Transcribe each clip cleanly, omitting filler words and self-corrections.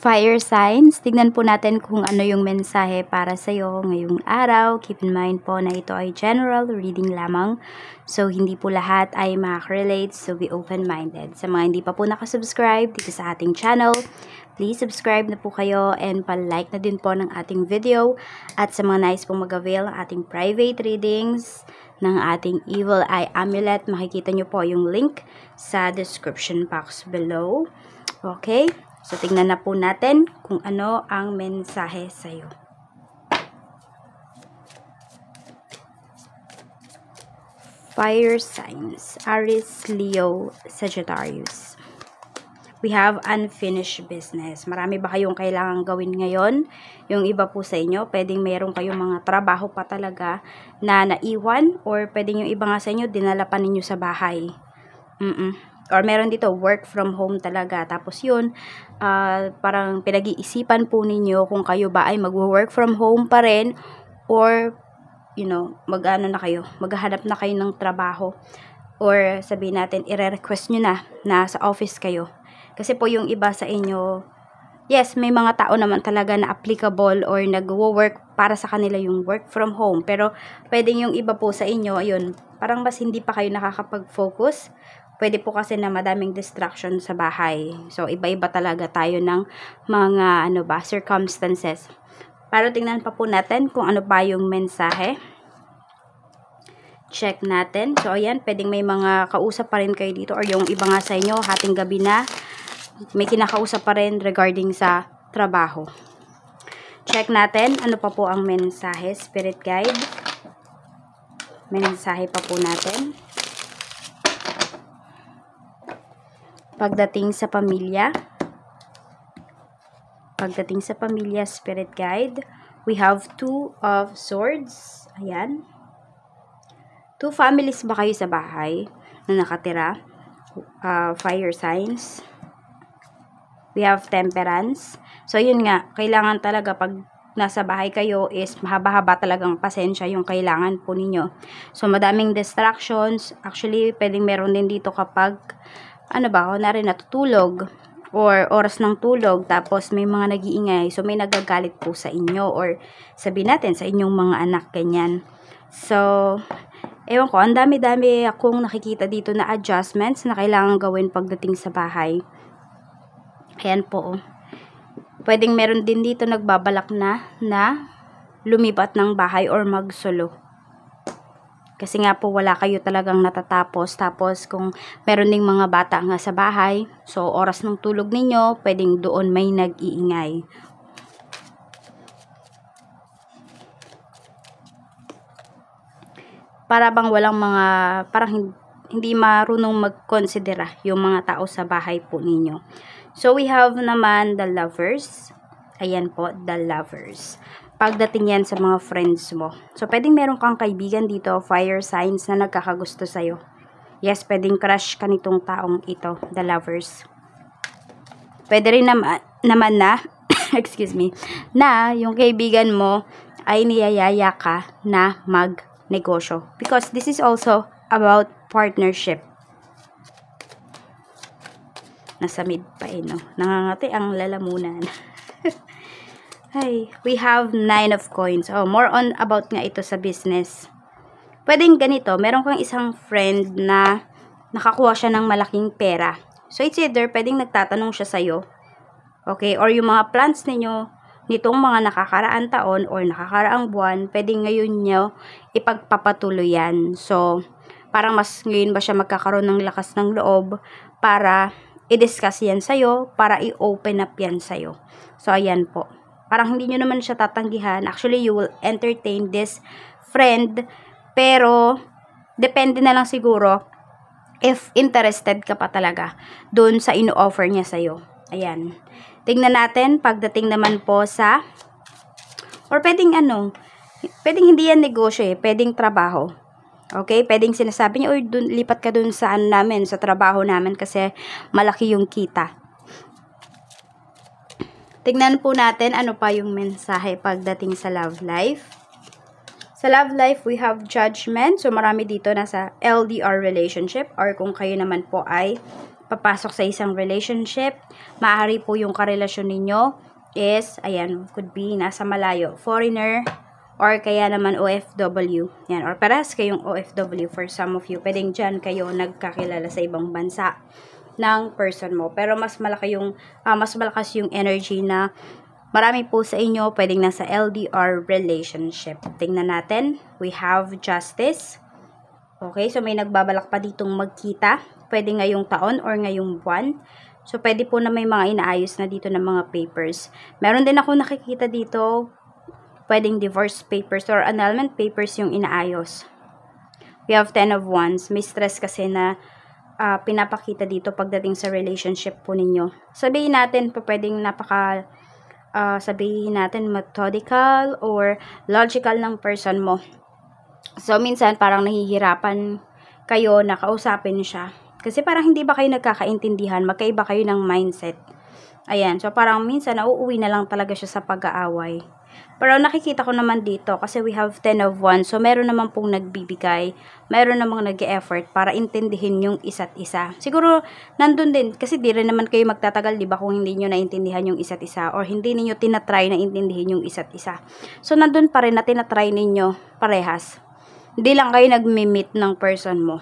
Fire signs, tignan po natin kung ano yung mensahe para sa'yo ngayong araw. Keep in mind po na ito ay general reading lamang. So, hindi po lahat ay makaka-relate. So, be open-minded. Sa mga hindi pa po nakasubscribe dito sa ating channel, please subscribe na po kayo and pa-like na din po ng ating video. At sa mga nais pong mag-avail ng ating private readings, ng ating Evil Eye Amulet, makikita nyo po yung link sa description box below. Okay? So, tingnan na po natin kung ano ang mensahe sa'yo. Fire signs, Aries, Leo, Sagittarius. We have unfinished business. Marami ba kayong kailangang gawin ngayon? Yung iba po sa inyo, pwedeng meron kayong mga trabaho pa talaga na naiwan, or pwedeng yung iba nga sa inyo, dinala pa ninyo sa bahay. Or meron dito, work from home talaga. Tapos yun, parang pinag-iisipan po ninyo kung kayo ba ay mag-work from home pa rin, or, you know, maghahanap na kayo ng trabaho. Or sabihin natin, i-request nyo na sa office kayo. Kasi po yung iba sa inyo, yes, may mga tao naman talaga na applicable or nag-work para sa kanila yung work from home. Pero pwedeng yung iba po sa inyo, ayun, parang mas hindi pa kayo nakakapag-focus. Pwede po kasi na madaming distraction sa bahay. So, iba-iba talaga tayo ng mga circumstances. Pero tingnan pa po natin kung ano pa yung mensahe. Check natin. So, ayan, pwedeng may mga kausap pa rin kayo dito, or yung iba nga sa inyo, hating gabi na, may kinakausap pa rin regarding sa trabaho. Check natin ano pa po ang mensahe, Spirit Guide. Mensahe pa po natin. Pagdating sa pamilya. Pagdating sa pamilya, Spirit Guide. We have 2 of Swords. Ayan. 2 families ba kayo sa bahay na nakatira? Fire signs. We have Temperance. So, yun nga. Kailangan talaga pag nasa bahay kayo is mahaba-haba talagang pasensya yung kailangan po ninyo. So, madaming distractions. Actually, pwedeng meron din dito kapag kunwari natutulog or oras ng tulog, tapos may mga nag-iingay, so may nagagalit po sa inyo, or sabihin natin sa inyong mga anak, ganyan. So, ewan ko, ang dami-dami akong nakikita dito na adjustments na kailangan gawin pagdating sa bahay. Ayan po. Pwedeng meron din dito nagbabalak na lumipat ng bahay or magsolo. Kasi nga po wala kayo talagang natatapos. Tapos kung meron ding mga bata nga sa bahay, so oras ng tulog ninyo, pwedeng doon may nag-iingay. Para bang parang hindi marunong magkonsidera yung mga tao sa bahay po ninyo. So we have naman the Lovers. Ayan po, the Lovers. Pagdating yan sa mga friends mo. So, pwedeng meron kang kaibigan dito, fire signs, na nagkakagusto sa'yo. Yes, pwedeng crush ka nitong taong ito, the Lovers. Pwede rin naman na, excuse me, na yung kaibigan mo ay niyayaya ka na mag-negosyo. Because this is also about partnership. Nasa mid pa no? Nangangati ang lalamunan. Hi, we have 9 of coins. Oh, more on about nga ito sa business. Pwedeng ganito, meron kang isang friend na nakakuha siya ng malaking pera. So, it's either pwedeng nagtatanong siya sa'yo. Okay, or yung mga plans ninyo, nitong mga nakakaraan taon or nakakaraang buwan, pwedeng ngayon nyo ipagpapatuloy yan. So, parang mas ngayon ba siya magkakaroon ng lakas ng loob para i-discuss yan sa'yo, para i-open up yan sa'yo. So, ayan po. Parang hindi nyo naman siya tatanggihan. Actually, you will entertain this friend. Pero, depende na lang siguro if interested ka pa talaga dun sa ino-offer niya sa'yo. Ayan. Tingnan natin, pagdating naman po sa, or pwedeng pwedeng hindi yan negosyo pwedeng trabaho. Okay? Pwedeng sinasabi niya, lipat ka dun sa namin, sa trabaho namin kasi malaki yung kita. Tignan po natin ano pa yung mensahe pagdating sa love life. Sa love life, we have Judgment. So, marami dito nasa LDR relationship, or kung kayo naman po ay papasok sa isang relationship. Maaari po yung karelasyon ninyo is, ayan, could be nasa malayo, foreigner, or kaya naman OFW. Yan, or parehas kayong OFW for some of you. Pwedeng dyan kayo nagkakilala sa ibang bansa ng person mo. Pero mas malakas yung energy na marami po sa inyo pwedeng nasa LDR relationship. Tingnan natin. We have justice. Okay, so may nagbabalak pa ditong magkita. Pwede ngayong taon or ngayong buwan. So, pwede po na may mga inaayos na dito ng mga papers. Meron din ako nakikita dito, pwedeng divorce papers or annulment papers yung inaayos. We have 10 of Wands. May stress kasi na pinapakita dito pagdating sa relationship po ninyo. Sabihin natin, pwedeng sabihin natin methodical or logical ng person mo. So, minsan parang nahihirapan kayo na kausapin siya. Kasi parang hindi ba kayo nagkakaintindihan, magkaiba kayo ng mindset. Ayan, so parang minsan nauuwi na lang talaga siya sa pag-aaway. Pero nakikita ko naman dito, kasi we have 10 of Wands, so meron naman pong nagbibigay, meron namang nag-e-effort para intindihin yung isa't isa. Siguro, nandun din, kasi di rin naman kayo magtatagal, di ba, kung hindi nyo naintindihan yung isa't isa, or hindi ninyo tinatry na intindihin yung isa't isa. So, nandun pa rin na tinatry ninyo parehas. Hindi lang kayo nag-meet ng person mo.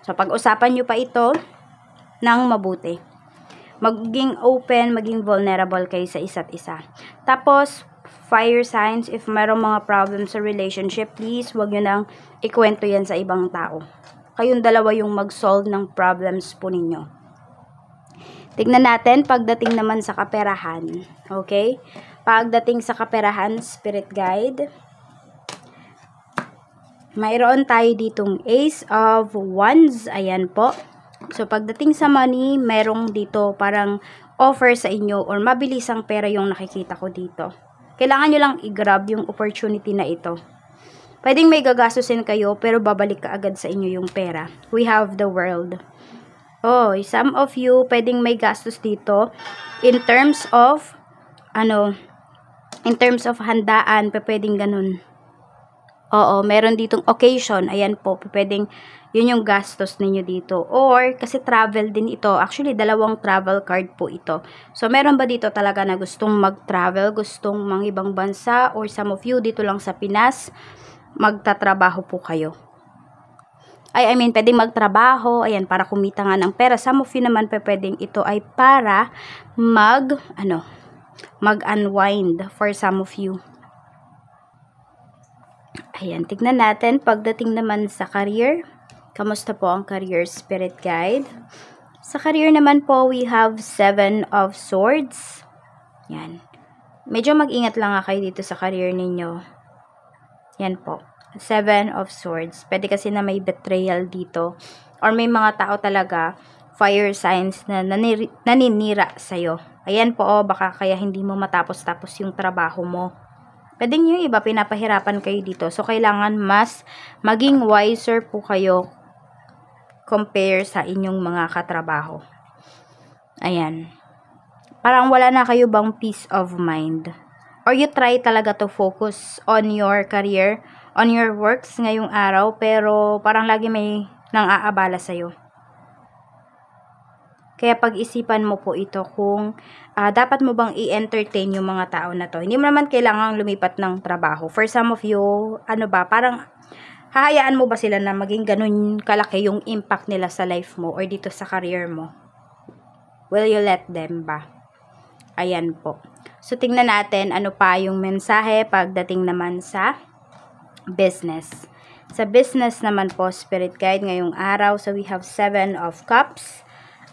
So, pag-usapan nyo pa ito ng mabuti. Maging open, maging vulnerable kayo sa isa't isa. Tapos, fire signs, if mayroong mga problems sa relationship, please, wag nyo nang ikwento yan sa ibang tao. Kayong dalawa yung mag-solve ng problems po ninyo. Tignan natin, pagdating naman sa kaperahan. Okay? Pagdating sa kaperahan, spirit guide, mayroon tayo ditong Ace of Wands. Ayan po. So, pagdating sa money, merong dito parang offer sa inyo or mabilisang pera yung nakikita ko dito. Kailangan nyo lang i-grab yung opportunity na ito. Pwedeng may gagastusin kayo pero babalik ka agad sa inyo yung pera. We have the world. Oh, some of you pwedeng may gastos dito in terms of handaan, pwedeng ganun. Oo, meron ditong occasion. Ayan po, pwedeng yun yung gastos ninyo dito. Or, kasi travel din ito. Actually, dalawang travel card po ito. So, meron ba dito talaga na gustong mag-travel, gustong mga ibang bansa, or some of you dito lang sa Pinas, magtatrabaho po kayo. I mean, pwedeng magtrabaho, ayan, para kumita nga ng pera. Some of you naman, pwedeng ito ay para mag-unwind for some of you. Ayan, tignan natin. Pagdating naman sa career, kamusta po ang career, spirit guide? Sa career naman po, we have 7 of Swords. Yan. Medyo mag-ingat lang kayo dito sa career ninyo. Yan po. 7 of Swords. Pwede kasi na may betrayal dito. Or may mga tao talaga, fire signs na naninira sa'yo. Ayan po, baka kaya hindi mo matapos-tapos yung trabaho mo. Pwedeng yung iba, pinapahirapan kayo dito. So, kailangan mas maging wiser po kayo compare sa inyong mga katrabaho. Ayan. Parang wala na kayo bang peace of mind? Or you try talaga to focus on your career, on your works ngayong araw, pero parang lagi may nang-aabala sa'yo. Kaya pag-isipan mo po ito kung dapat mo bang i-entertain yung mga tao na to. Hindi mo naman kailangang lumipat ng trabaho. For some of you, parang hahayaan mo ba sila na maging ganun kalaki yung impact nila sa life mo or dito sa career mo? Will you let them ba? Ayan po. So, tingnan natin ano pa yung mensahe pagdating naman sa business. Sa business naman po, Spirit Guide, ngayong araw, so we have 7 of Cups.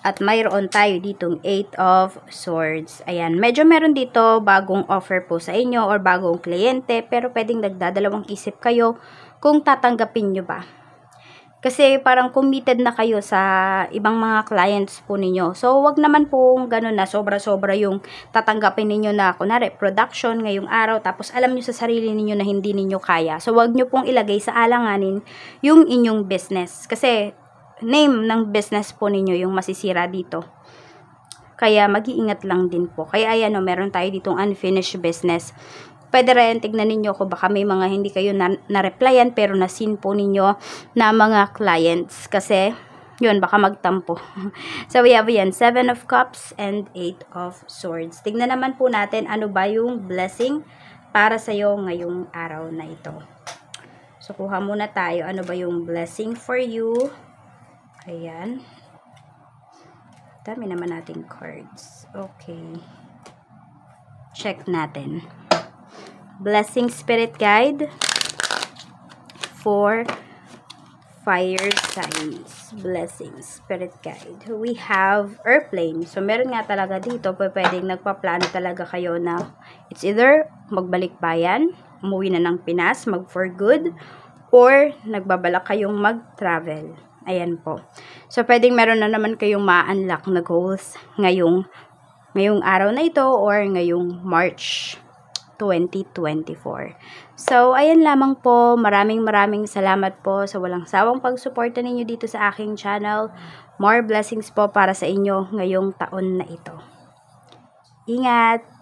At mayroon tayo ditong 8 of Swords. Ayan, medyo meron dito bagong offer po sa inyo or bagong kliyente, pero pwedeng nagdadalawang isip kayo kung tatanggapin nyo ba. Kasi parang committed na kayo sa ibang mga clients po ninyo. So, wag naman pong ganun na sobra-sobra yung tatanggapin ninyo na, kunwari, production ngayong araw, tapos alam nyo sa sarili ninyo na hindi ninyo kaya. So, wag nyo pong ilagay sa alanganin yung inyong business. Kasi, name ng business po ninyo yung masisira dito. Kaya mag-iingat lang din po. Kaya ayan meron tayo ditong unfinished business. Pwede rin tignan ninyo kung baka may mga hindi kayo na-replyan pero na-seen po ninyo na mga clients. Kasi yun, baka magtampo. So, we have yan, 7 of Cups and 8 of Swords. Tignan naman po natin ano ba yung blessing para sa'yo ngayong araw na ito. So, kuha muna tayo. Ano ba yung blessing for you? Ayan. Dami naman nating cards. Okay. Check natin. Blessing Spirit Guide for fire signs. Blessings, Spirit Guide. We have airplane. So, meron nga talaga dito, pwedeng nagpaplano talaga kayo na it's either magbalik bayan, umuwi na ng Pinas, mag for good, or nagbabalak kayong mag-travel. Ayan po. So, pwedeng meron na naman kayong ma-unlock na goals ngayong araw na ito or ngayong March 2024. So, ayan lamang po. Maraming salamat po sa walang sawang pagsuporta ninyo dito sa aking channel. More blessings po para sa inyo ngayong taon na ito. Ingat!